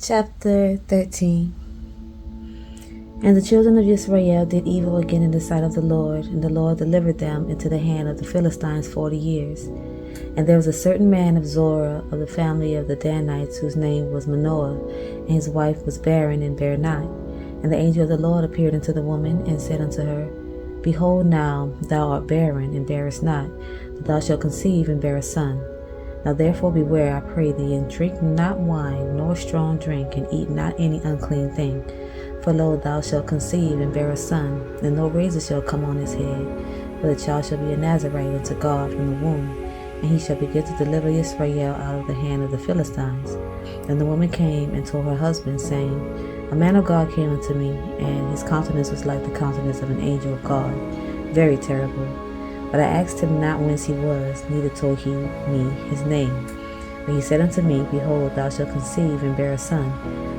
Chapter 13. And the children of Israel did evil again in the sight of the Lord, and the Lord delivered them into the hand of the Philistines 40 years. And there was a certain man of Zorah, of the family of the Danites, whose name was Manoah, and his wife was barren and bare not. And the angel of the Lord appeared unto the woman, and said unto her, Behold, now thou art barren, and bearest not, but thou shalt conceive and bear a son. Now therefore beware, I pray thee, and drink not wine, nor strong drink, and eat not any unclean thing. For lo, thou shalt conceive and bear a son, and no razor shall come on his head, but the child shall be a Nazarite unto God from the womb, and he shall begin to deliver Israel out of the hand of the Philistines. And the woman came and told her husband, saying, A man of God came unto me, and his countenance was like the countenance of an angel of God, very terrible. But I asked him not whence he was, neither told he me his name. But he said unto me, Behold, thou shalt conceive and bear a son,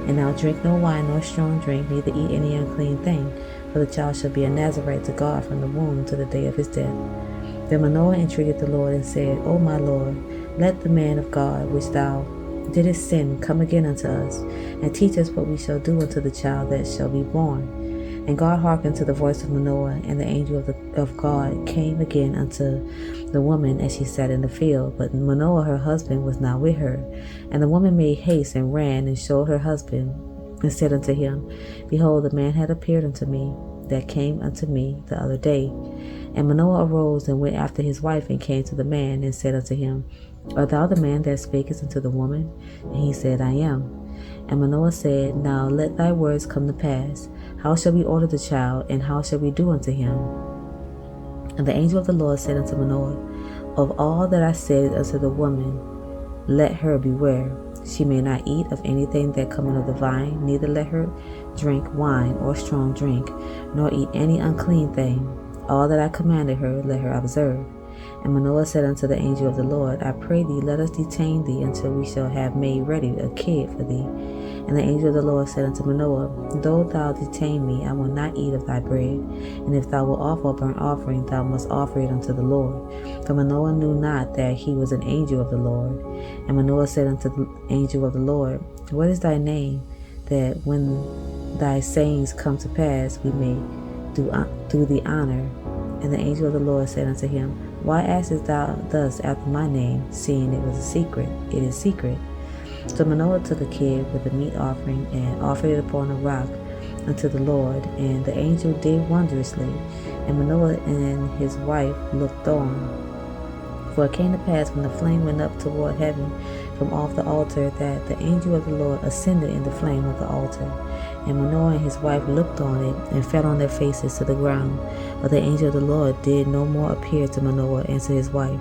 and thou drink no wine nor strong drink, neither eat any unclean thing, for the child shall be a Nazarite to God from the womb to the day of his death. Then Manoah entreated the Lord, and said, O my Lord, let the man of God which thou didst send come again unto us, and teach us what we shall do unto the child that shall be born. And God hearkened to the voice of Manoah, and the angel of God came again unto the woman as she sat in the field. But Manoah her husband was not with her. And the woman made haste and ran and showed her husband, and said unto him, Behold, the man had appeared unto me, that came unto me the other day. And Manoah arose and went after his wife, and came to the man, and said unto him, Art thou the man that spakest unto the woman? And he said, I am. And Manoah said, Now let thy words come to pass. How shall we order the child, and how shall we do unto him? And the angel of the Lord said unto Manoah, Of all that I said unto the woman, let her beware. She may not eat of anything that cometh of the vine, neither let her drink wine or strong drink, nor eat any unclean thing. All that I commanded her, let her observe. And Manoah said unto the angel of the Lord, I pray thee, let us detain thee until we shall have made ready a kid for thee. And the angel of the Lord said unto Manoah, Though thou detain me, I will not eat of thy bread. And if thou wilt offer a burnt offering, thou must offer it unto the Lord. For Manoah knew not that he was an angel of the Lord. And Manoah said unto the angel of the Lord, What is thy name, that when thy sayings come to pass, we may do thee honor? And the angel of the Lord said unto him, Why askest thou thus after my name, seeing it was a secret? It is secret. So Manoah took a kid with a meat offering, and offered it upon a rock unto the Lord. And the angel did wondrously. And Manoah and his wife looked on. For it came to pass, when the flame went up toward heaven from off the altar, that the angel of the Lord ascended in the flame of the altar. And Manoah and his wife looked on it, and fell on their faces to the ground. But the angel of the Lord did no more appear to Manoah and to his wife.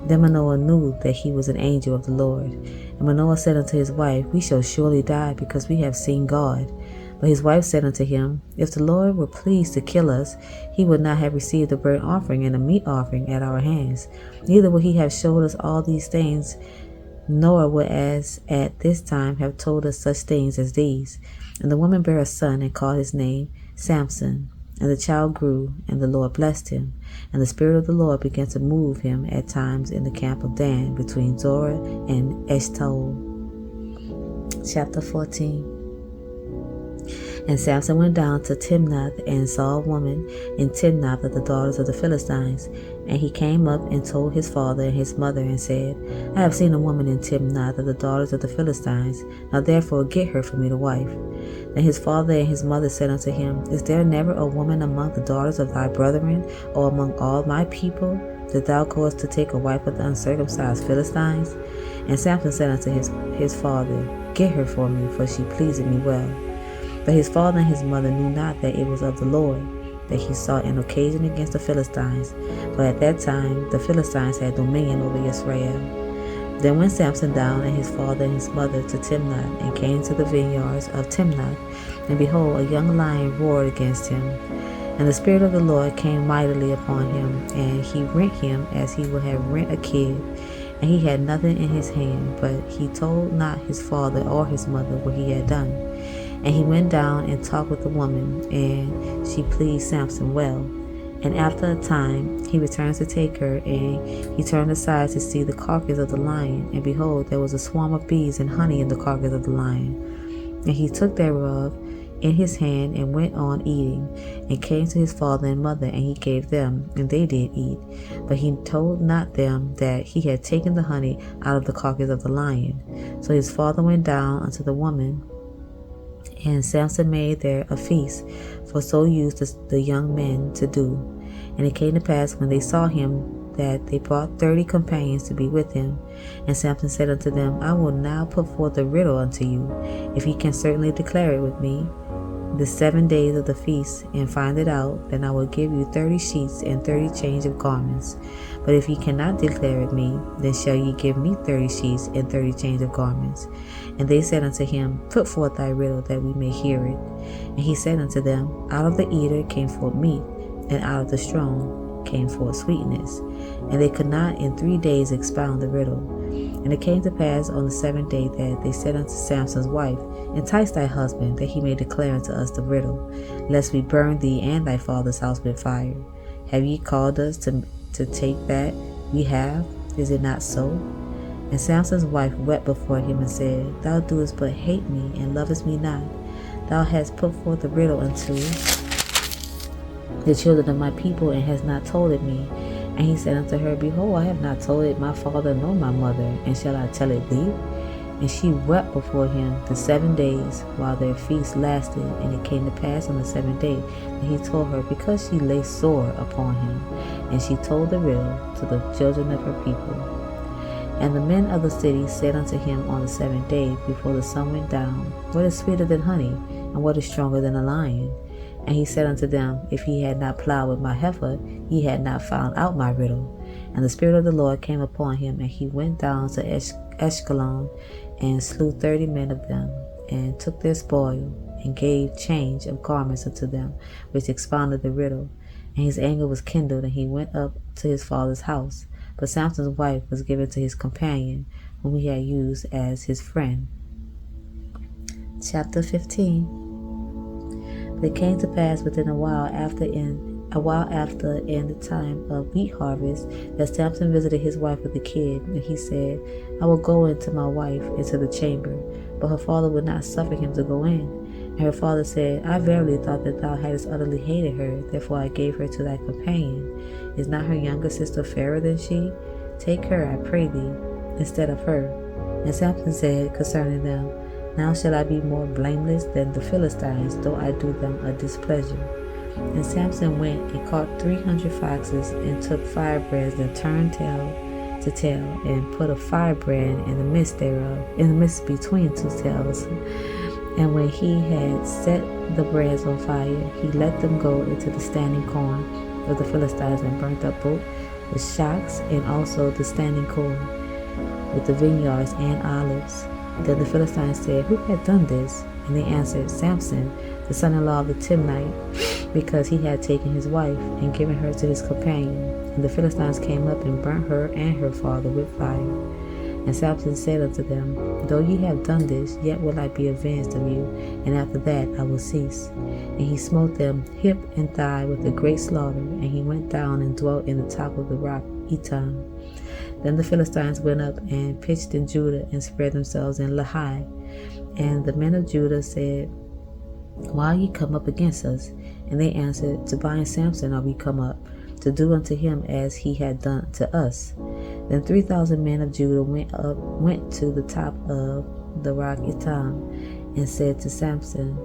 Then Manoah knew that he was an angel of the Lord. And Manoah said unto his wife, We shall surely die, because we have seen God. But his wife said unto him, If the Lord were pleased to kill us, he would not have received a burnt offering and a meat offering at our hands. Neither would he have showed us all these things, nor would as at this time have told us such things as these. And the woman bare a son, and called his name Samson. And the child grew, and the Lord blessed him. And the Spirit of the Lord began to move him at times in the camp of Dan, between Zorah and Eshtaol. Chapter 14. And Samson went down to Timnath, and saw a woman in Timnath of the daughters of the Philistines. And he came up and told his father and his mother, and said, I have seen a woman in Timnath of the daughters of the Philistines. Now therefore get her for me to wife. Then his father and his mother said unto him, Is there never a woman among the daughters of thy brethren, or among all my people, that thou goest to take a wife of the uncircumcised Philistines? And Samson said unto his father, Get her for me, for she pleaseth me well. But his father and his mother knew not that it was of the Lord, that he sought an occasion against the Philistines. For at that time the Philistines had dominion over Israel. Then went Samson down, and his father and his mother, to Timnath, and came to the vineyards of Timnath. And behold, a young lion roared against him. And the Spirit of the Lord came mightily upon him, and he rent him as he would have rent a kid. And he had nothing in his hand, but he told not his father or his mother what he had done. And he went down and talked with the woman, and she pleased Samson well. And after a time he returned to take her, and he turned aside to see the carcass of the lion. And behold, there was a swarm of bees and honey in the carcass of the lion. And he took thereof in his hand, and went on eating, and came to his father and mother, and he gave them, and they did eat. But he told not them that he had taken the honey out of the carcass of the lion. So his father went down unto the woman, and Samson made there a feast, for so used the young men to do. And it came to pass, when they saw him, that they brought 30 companions to be with him. And Samson said unto them, I will now put forth a riddle unto you, if ye can certainly declare it with me the 7 days of the feast, and find it out, then I will give you 30 sheets and 30 change of garments. But if ye cannot declare it me, then shall ye give me 30 sheets and 30 change of garments. And they said unto him, Put forth thy riddle, that we may hear it. And he said unto them, Out of the eater came forth meat, and out of the strong came forth sweetness. And they could not in 3 days expound the riddle. And it came to pass on the 7th day that they said unto Samson's wife, Entice thy husband, that he may declare unto us the riddle, lest we burn thee and thy father's house with fire. Have ye called us to take that we have? Is it not so? And Samson's wife wept before him, and said, Thou doest but hate me, and lovest me not. Thou hast put forth the riddle unto the children of my people, and hast not told it me. And he said unto her, Behold, I have not told it my father nor my mother, and shall I tell it thee? And she wept before him the 7 days while their feast lasted. And it came to pass on the 7th day that he told her, because she lay sore upon him. And she told the riddle to the children of her people. And the men of the city said unto him on the 7th day, before the sun went down, What is sweeter than honey, and what is stronger than a lion? And he said unto them, If ye had not plowed with my heifer, ye had not found out my riddle. And the Spirit of the Lord came upon him, and he went down to Ashkelon, and slew 30 men of them, and took their spoil, and gave change of garments unto them, which expounded the riddle. And his anger was kindled, and he went up to his father's house. But Samson's wife was given to his companion, whom he had used as his friend. Chapter 15. But it came to pass within a while after in the time of wheat harvest, that Samson visited his wife with a kid, and he said, I will go into my wife into the chamber. But her father would not suffer him to go in. And her father said, I verily thought that thou hadst utterly hated her, therefore I gave her to thy companion. Is not her younger sister fairer than she? Take her, I pray thee, instead of her. And Samson said concerning them, Now shall I be more blameless than the Philistines, though I do them a displeasure. And Samson went and caught 300 foxes, and took firebrands, and turned tail to tail, and put a firebrand in the midst thereof, in the midst between 2 tails. And when he had set the brands on fire, he let them go into the standing corn of the Philistines, and burnt up both the shocks, and also the standing corn, with the vineyards and olives. Then the Philistines said, Who had done this? And they answered, Samson, the son-in-law of the Timnite, because he had taken his wife, and given her to his companion. And the Philistines came up, and burnt her and her father with fire. And Samson said unto them, Though ye have done this, yet will I be avenged of you, and after that I will cease. And he smote them hip and thigh with a great slaughter, and he went down and dwelt in the top of the rock Etam. Then the Philistines went up and pitched in Judah, and spread themselves in Lehi. And the men of Judah said, Why are ye come up against us? And they answered, To bind Samson are we come up, to do unto him as he had done to us. Then 3,000 men of Judah went to the top of the rock Etam, and said to Samson,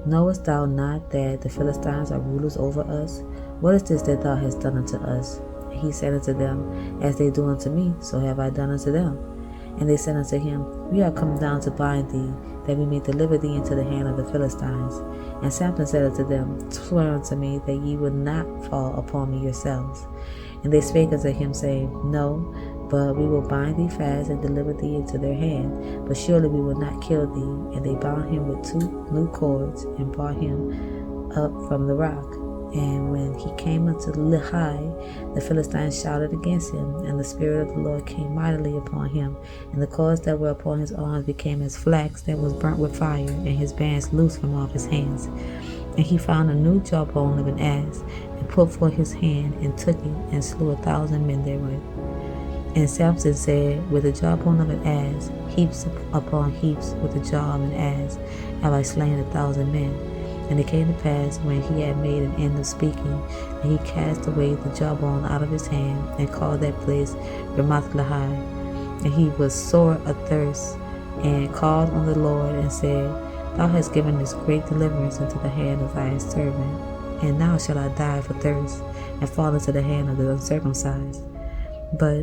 Knowest thou not that the Philistines are rulers over us? What is this that thou hast done unto us? And he said unto them, As they do unto me, so have I done unto them. And they said unto him, We are come down to bind thee, that we may deliver thee into the hand of the Philistines. And Samson said unto them, Swear unto me that ye will not fall upon me yourselves. And they spake unto him, saying, No, but we will bind thee fast, and deliver thee into their hand. But surely we will not kill thee. And they bound him with 2 new cords, and brought him up from the rock. And when he came unto Lehi, the Philistines shouted against him, and the Spirit of the Lord came mightily upon him. And the cords that were upon his arms became as flax that was burnt with fire, and his bands loosed from off his hands. And he found a new jawbone of an ass, and put forth his hand, and took it, and slew 1,000 men therewith. And Samson said, with the jawbone of an ass, heaps upon heaps, with the jaw of an ass, have I slain 1,000 men. And it came to pass, when he had made an end of speaking, and he cast away the jawbone out of his hand, and called that place Ramoth-lehi. And he was sore athirst, and called on the Lord, and said, Thou hast given this great deliverance into the hand of thy servant, and now shall I die for thirst, and fall into the hand of the uncircumcised. But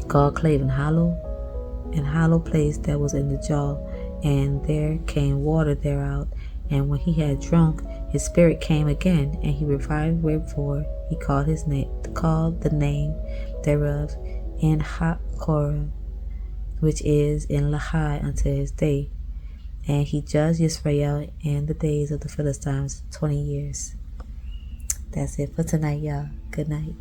God clave an hollow place that was in the jaw, and there came water thereout. And when he had drunk, his spirit came again, and he revived, wherefore he called the name thereof En-hakkore, which is in Lehi unto his day. And he judged Israel in the days of the Philistines 20 years. That's it for tonight, y'all. Good night.